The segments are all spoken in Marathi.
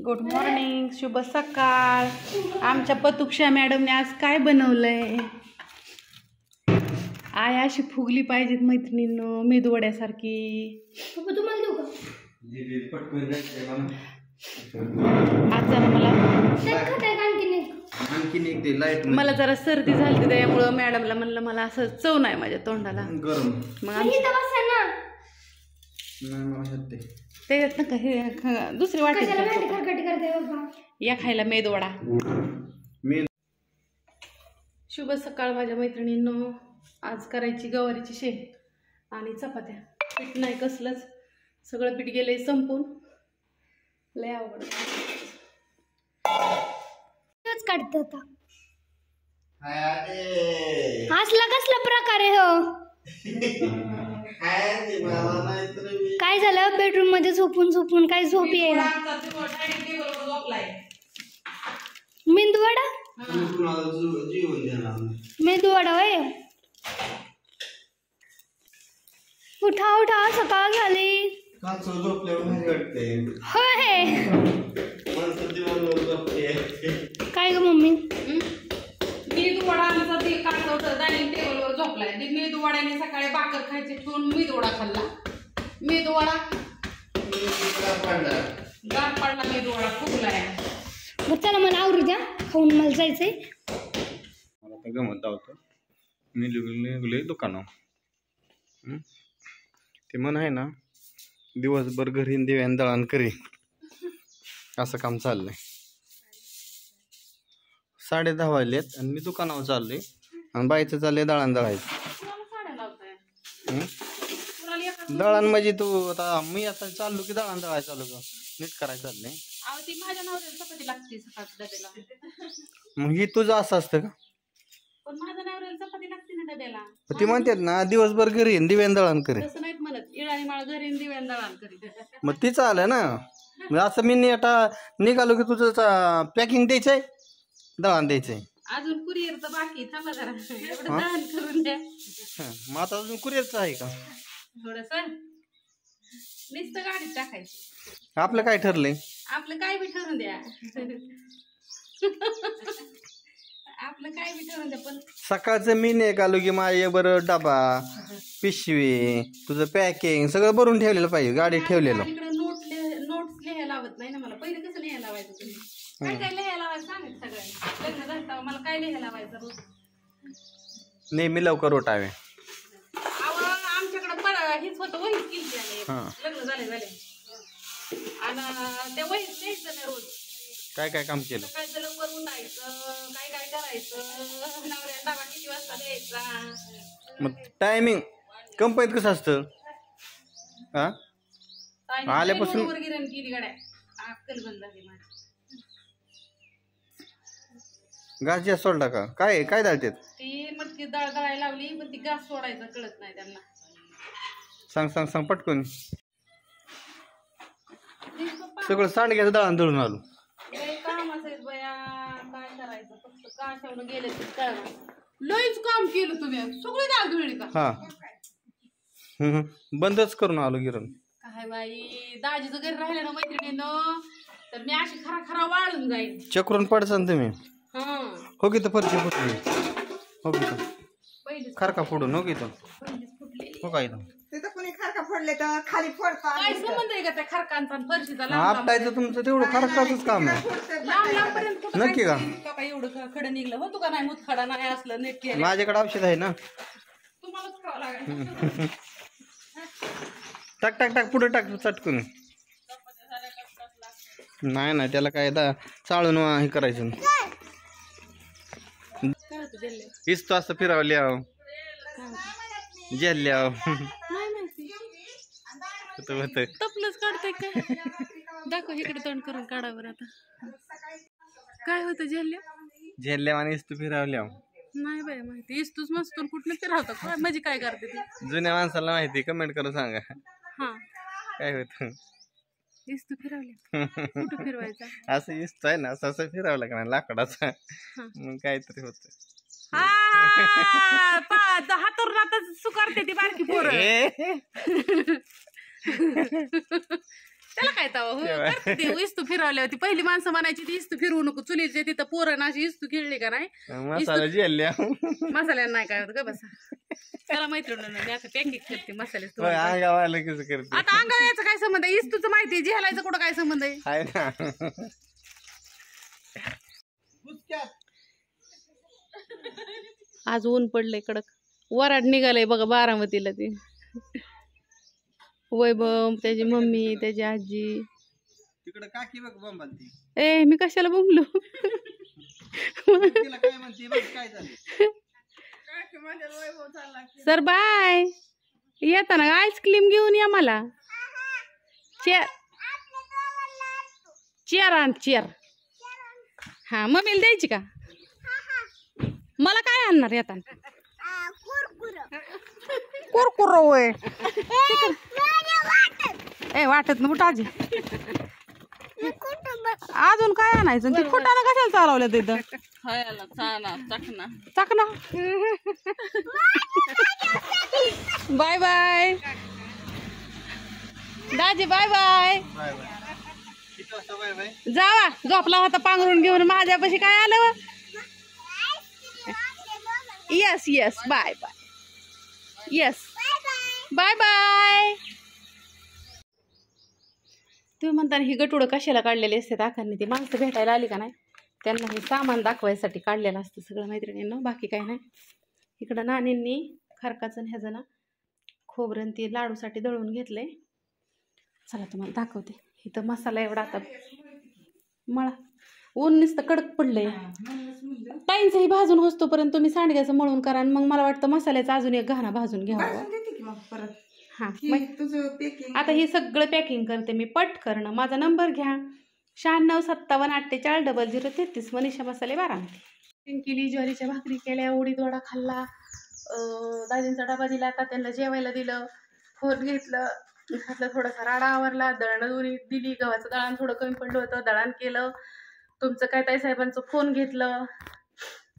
गुड मॉर्निंग, शुभ सकाळ. आमच्या पतुक्षा मॅडमने आज काय बनवलंय? आय अशी फुगली पाहिजेत मैत्रिणींनो, मेदवड्यासारखी. तुम्हाला देऊ का? आज जरा मला जरा सर्दी झाली, त्यामुळं मॅडमला म्हणलं मला असं चव नाही माझ्या तोंडाला. मग त्याच्यात नका दुसरी वाटेल या खायला मेदवडा. शुभ सकाळ माझ्या मैत्रिणींनो. आज करायची गवारीची शेंग आणि चपात्या. पीठ नाही कसलंच, सगळं पीठ गेलंय संपून. लय अवघड काढत होता. असला कसला प्रकार आहे हो? काय झालं? बेडरूम मध्ये झोपून झोपून काय झोप यायला? मेंदूवडा मेंदूवडा होय. उठा उठा, सकाळ झाली. होय काय ग मम्मी? मेदूवडा आमचा ते काढतो डायनिंग टेबलवर झोपलाय. ते मेदूवड्याने सकाळी भाकर खायचे ठेवून मेदूवडा खाल्ला. मेदूवडा गार पडला, मेदूवडा फुगलाय. चला मला आवरू द्या, खाऊन मला जायचंय. मला तर गमत होतं. मी निघले दुकानावर. ते मन आहे ना, दिवसभर घरी दिव्यान दळण करी असं काम चाललंय. 10:30 वाजलेत आणि मी दुकानावर चाललोय आणि बाईचं चाललंय दळण दळायचं. दळण म्हणजे तू आता मी आता चाललो की दळण दळायचं चालू का? नीट करायचं चाललंय. चपाती लागते सकाळच्या डब्याला. मग ही तुझं असं असतं का? पण माझ्या नवऱ्याला चपाती लागते ना डब्याला. ती म्हणतात ना दिवसभर घरी दिव्यान दळण करी. तसं नाहीत म्हणत, इळाणी माळ घरी दिव्यान दळण करी. मग ती चालय ना. असं मी आता निघालो की तुझं पॅकिंग द्यायचंय, दळण द्यायचंय. अजून कुरिअर तर बाकी, थांबा जरा एवढं दळण करून द्या. मग आता अजून कुरिअरचं आहे का? थोडस नुसतं गाडीत टाकायची. आपलं काय ठरलंय? आपलं काय बी ठरून द्या. आपलं काय बी ठरून द्या. पण सकाळचं मी निघालो की माझ्या बरं डबा, पिशवी, तुझं पॅकिंग सगळं भरून ठेवलेलं पाहिजे, गाडीत ठेवलेलं. नोट्स लिहायला लावत नाही ना मला. पहिले कसं लिहायला लावायचं तुम्ही? काय काय लिहायला लावायचं सांगितलं सगळ्यांनी. लग्न झालं मला काय लिहायला लावायचं रोज? नेहमी लवकर उठावे. आमच्याकडं हेच होतं, वहीच केली. लग्न झाले आणि त्या वहीच लिहायचं नाही रोज. काय काय काम केलं? सकाळचं लवकर उठायचं, काय काय करायचं, नवऱ्याला डबा किती वाजता द्यायचा. मग टायमिंग कंपनीत कसं असतं? आल्यापासून गिरण केली गाड्या, अक्कल बंद झाली माझी. घास जास्त सोडला का? काय काय दाळतात? ती मटकी डाळ दळायला लावली, पण ती घास सोडायचं कळत नाही त्यांना. सांग सांग सांग पटकन. सगळं सांडग्याचं दळण दळून आलो. काम असायचं बया, काय करायचं? फक्त काशावरून गेले लयच काम केलं तुम्ही. सगळी डाळ धुळली का? हा बंदच करून आलो गिरण. काय बाई, दाजीचं घरी राहिलं ना मैत्रिणीनं, तर मी अशी खरा खरा वाळून जाईल. चक्रून पडचा ना तुम्ही. हो की तर फरची फुटली. हो की तर खारका फोडून. हो की तर हो काय फोडले तर खाली फोडतात. काय संबंध आहे का त्या खरकांचा आणि फरशीचा? आपटायचं तुमचं तेवढं खरकाचंच काम आहे. लांब लांब पर्यंत नक्की का? एवढं खडं निघलं होतो का नाही? मुतखडा नाही असलं नेट केलं. माझ्याकडे औषध आहे ना. तुम्हालाच खावं लागेल. टाक टाक टाक पुढे टाक चटकून. नाही नाही त्याला काय चाळून हे करायचं. इस्तो असं फिरावल्या जेल्या तपलंच काढतोय काय? दाखव इकडे तोंड करून काढा बरं. आता काय होतं जेल्या? जेल्या आणि इस्तू फिरावल्या नाही बाई माहिती. इस्तूच मस्तून कुठनं फिरवतात काय? म्हणजे काय करते ती? जुन्या माणसाला माहिती, कमेंट करून सांगा. हा काय होतं? इस्तू फिरवल्या. कुठं फिरवायचा? असं इस्तू आहे ना, असं फिरावं का लाकडाचा, मग काहीतरी होत. हातुरणातच सुकारते ती बारकी पोरं. त्याला काय तवा हो करते ती इस्तू फिरवल्या होती पहिली माणसं म्हणायची ती इस्तू फिरवू नको चुलीचे तिथं पोरण अशी इस्तू खेळली का नाही मसाला जिल्ल्या मसाल्याला नाही काय होत का बसा त्याला मैत्रीण मी आता पॅकिंग करते मसाले अंगावाला कसं करते आता अंगावर याचा काय संबंध आहे इस्तूचं माहिती आहे जिहालायचं कुठं काय संबंध आहे आहे ना आज ऊन पडलंय कडक वराड निघालंय बघा बारामतीला ते वैभव त्याची मम्मी त्याची आजी तिकडे काकी बघ बंबालती ए मी कशाला बोंबलो तिला काय म्हणते बघ काय झालं सर बाय येताना आईस्क्रीम घेऊन या मला चेअर चेअर आण चेअर हा मम्मीला द्यायची का मला काय आणणार येताना कुरकुर होय ए वाटत ना कुठं आजी अजून काय आणायचं ती फुटानं कशाला चालवलं तिथं चकना बाय बाय दाजी बाय बाय किती वाजता बाय बाय जावा झोपला होता पांघरून घेऊन माझ्यापाशी काय आलं yes yes bye bye yes bye bye तुम्ही म्हणताना ही गटुडं कशाला काढलेली असते दाखांनी ती माणसं भेटायला आली का नाही त्यांना हे सामान दाखवायसाठी काढलेलं असतं सगळं मैत्रिणींना बाकी काय नाही इकडं नानींनी खरकाचं ह्याचं ना खोबरं ती लाडूसाठी दळून घेतलंय चला तुम्हाला दाखवते इथं मसाला एवढा आता मळा ऊन नुसतं कडक पडलंय ताईंचंही भाजून होतोपर्यंत तुम्ही सांडग्याचं मळून करा आणि मग मला वाटतं मसाल्याचा अजून एक घाणा भाजून घ्यावा हा आता हे सगळं पॅकिंग करते मी पट करणं माझा नंबर घ्या 9657484033 मनीषा मसाले बारामती केली ज्वारीच्या भाकरी केल्या उडीद वडा खाल्ला दाजींचा डबा दिला आता त्यांना जेवायला दिलं फोन घेतलं घातलं थोडासा राडा आवरला दळणं दोन्ही दिली गव्हाचं दळण थोडं कमी पडलं होतं दळण केलं तुमचं काय ताई साहेबांचं फोन घेतलं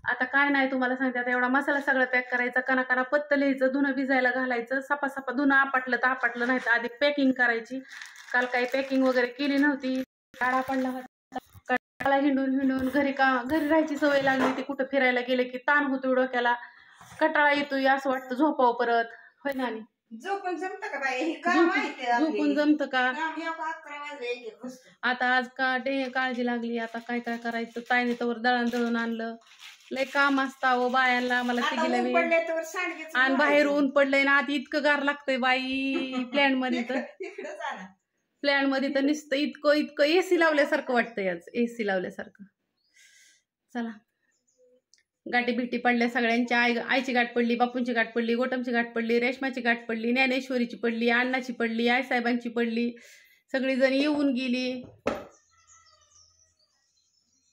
आता काय नाही तुम्हाला सांगते आता एवढा मसाला सगळा पॅक करायचा कना पत्त लिहायचं धुणं भिजायला घालायचं सपा धुणं आपटलं तर आपटलं नाही तर आधी पॅकिंग करायची काल काही पॅकिंग वगैरे केली नव्हती काळा पडला होता काळा हिंडून घरी राहायची सवय लागली ती कुठं फिरायला गेले की ताण होतो डोक्याला कटाळा येतोय असं वाटतं झोपावं परत होय ना झोपून जमतं का बाई झोपून जमतं का आता आज काळजी लागली आता काय काय करायचं ताईने तर दळण दळून आणलं लय काम असतं बायांना मला तिघीला आणि बाहेर ऊन पडलंय ना आता इतकं गार लागतंय बाई प्लॅन मध्ये तर नुसतं इतकं एसी लावल्यासारखं वाटतंय आज एसी लावल्यासारखं चला गाठी बिटी पडल्या सगळ्यांच्या आईची गाठ पडली बापूंची गाठ पडली गोटमची गाठ पडली रेशमाची गाठ पडली ज्ञानेश्वरीची पडली अण्णाची पडली आईसाहेबांची पडली सगळीजण येऊन गेली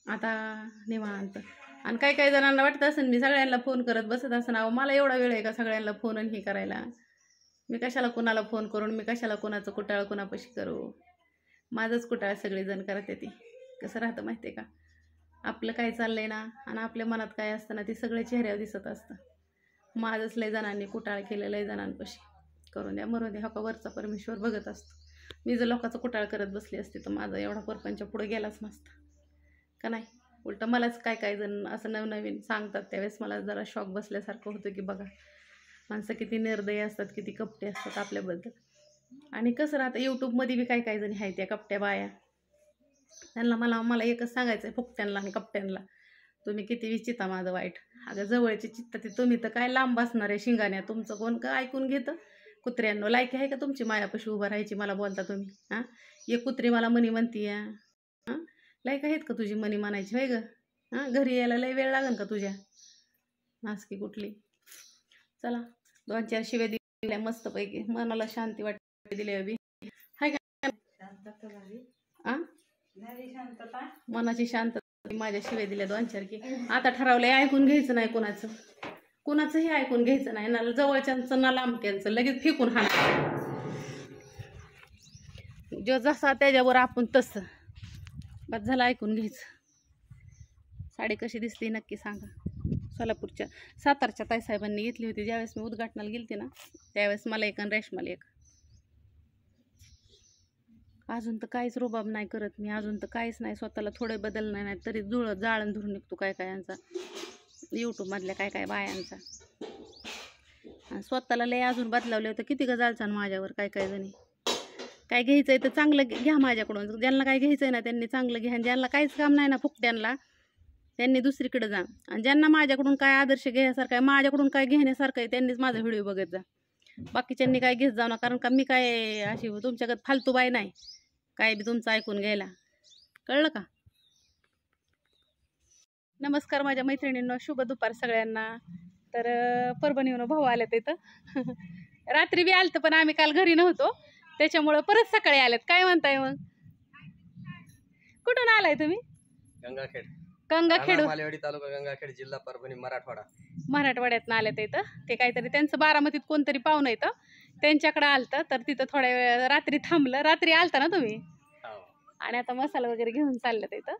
आता निवांत आणि काही जणांना वाटत असेल मी सगळ्यांना फोन करत बसत असं ना मला एवढा वेळ आहे का सगळ्यांना फोन आणि हे करायला मी कशाला कोणाला फोन करून मी कशाला कोणाचं कुटाळ कोणापाशी करू माझंच कुटाळ सगळेजण करते ती कसं राहतं माहिती आहे का आपलं काय चाललंय ना आणि आपल्या मनात काय असतं ना ते सगळे चेहऱ्यावर दिसत असतं माझंच लय जणांनी कुटाळ केलेलं आहे जणांपाशी करून द्या मरून द्या हा वरचा परमेश्वर बघत असतो मी जर लोकांचं कुटाळ करत बसली असते तर माझा एवढा परपंच पुढे गेलाच नसता का नाही उलटं मलाच काय जण असं नवनवीन सांगतात त्यावेळेस मला जरा शॉक बसल्यासारखं होतं की बघा माणसं किती निर्दयी असतात किती कपटे असतात आपल्याबद्दल आणि कसं राहतं यूट्यूबमध्ये बी काही जणी आहेत त्या कपट्या बाया त्यांना मला एकच सांगायचं आहे फुकट्यांना आणि कपट्यांना तुम्ही किती विचिता माझं वाईट अगं जवळची चित्त ते तुम्ही तर काय लांब असणार आहे शिंगाण्या तुमचं कोण का ऐकून घेतं कुत्र्यांनो लायकी आहे का तुमची मायापाशी उभं राहायची मला बोलता तुम्ही हां एक कुत्री मला मनी म्हणती हां लायक आहेत का तुझी मनी म्हणायची होय ग हां घरी यायला लय वेळ लागेल का तुझ्या नासकी कुठली चला 2-4 शिव्या दिल्या मस्तपैकी मनाला शांती वाटते दिली अभि हाय का मनाची शांतता माझ्या शिव्या दिल्या 2-4 की आता ठरवलंय ऐकून घ्यायचं नाही कुणाचंही ऐकून घ्यायचं नाही ना जवळच्यांचं ना लांबक्यांचं लगेच फेकून हाणायचं जो जसा त्याच्यावर आपण तसं बस झालं ऐकून घ्यायचं साडी कशी दिसते नक्की सांगा सोलापूरच्या सातारच्या ताईसाहेबांनी घेतली होती ज्यावेळेस मी उद्घाटनाला गेलते ना त्यावेळेस मला एक आणि रेशमाला एक अजून तर काहीच रुबाब नाही करत मी, अजून तर काहीच नाही, स्वतःला थोडे बदल नाही तरी जाळण धरून निघतो काय काय यांचा, यूट्यूबमधल्या काय काय बायांचा. आणि स्वतःला लय अजून बदलावले होतं किती गजालचान माझ्यावर काय काय जणी. काय घ्यायचं आहे तर चांगलं घ्या माझ्याकडून, ज्यांना काय घ्यायचं आहे ना त्यांनी चांगलं घ्या, ज्यांना काहीच काम नाही ना फुकट्यांना त्यांनी दुसरीकडे जा. आणि ज्यांना माझ्याकडून काय आदर्श घेण्यासारखं आहे, माझ्याकडून काय घेण्यासारखं आहे त्यांनीच माझा व्हिडिओ बघत जा. बाकीच्यांनी काय घेत जाऊ ना, कारण का मी काय अशी तुमच्याकडे फालतू बाई नाही काय बी तुमचं ऐकून घ्यायला, कळलं का. नमस्कार माझ्या मैत्रिणींनो, शुभ दुपार सगळ्यांना. तर परभणीहून भाऊ आलेत इथं रात्री बी आलतं पण आम्ही काल घरी नव्हतो त्याच्यामुळं परत सकाळी आलेत. काय म्हणताय मग, कुठून आलाय तुम्ही? गंगाखेड, गंगाखेड, मालेवाडी तालुका गंगाखेड, जिल्हा परभणी, मराठवाडा. मराठवाड्यातनं आलेत इथं. ते काहीतरी त्यांचं बारामतीत कोणतरी पाहुणं येतं त्यांच्याकडे आलतं, तर तिथं थोड्या वेळ रात्री थांबलं. रात्री आलता ना तुम्ही, आणि आता मसाला वगैरे घेऊन चाललं इथं.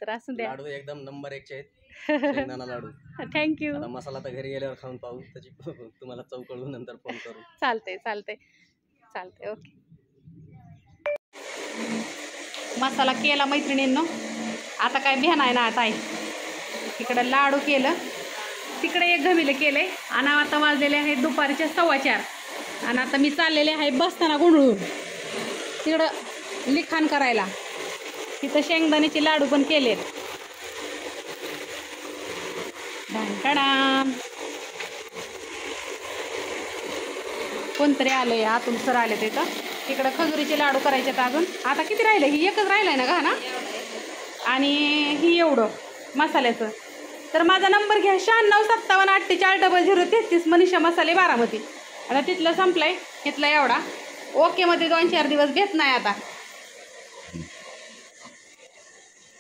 तर असू द्या, लाडू एकदम नंबर 1 चे आहेत, शेंगदाणा लाडू. थँक्यू. आता मसाला तर घरी गेल्यावर खाऊन पाहू, त्याची तुम्हाला चव कळू, नंतर फोन करू. चालतंय चालतंय चालतंय, ओके. मसाला केला मैत्रिणींनो, आता काय भेन आहे ना आता आहे. इकडं लाडू केलं, तिकडे एक घमिलं केलंय, आणि आता वाजलेले आहेत दुपारच्या 4:15. आणि आता मी चाललेले आहे बसताना गुंडळून तिकडं लिखाण करायला. तिथं शेंगदाण्याचे लाडू पण केलेत. ढांटाडा कोणतरी आलंय आतून, सर आले तिथं. तिकडं खजुरीचे लाडू करायचे अजून. आता किती राहिले, ही एकच राहिलाय ना का ना, आणि ही एवढं मसाल्याचं. तर माझा नंबर घ्या 9657484033, मनीषा मसाले बारामती. आता तिथलं संपलंय, तिथलं एवढा ओके मध्ये 2-4 दिवस भेट नाही आता.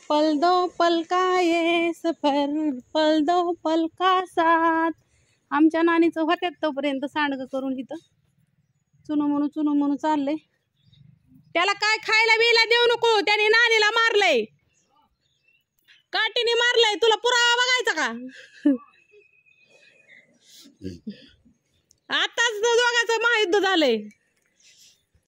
पल दो पल का ये सफर, पल दो पल का साथ. आमच्या नानीचं होत्यात तोपर्यंत सांडगं करून इथं चुनू म्हणू चाललंय. त्याला काय खायला बिला देऊ नको, त्याने नानीला मारलंय, काठीने मारलंय. तुला पुरावा बघायचा का? आताच दोघांचं महायुद्ध झालंय.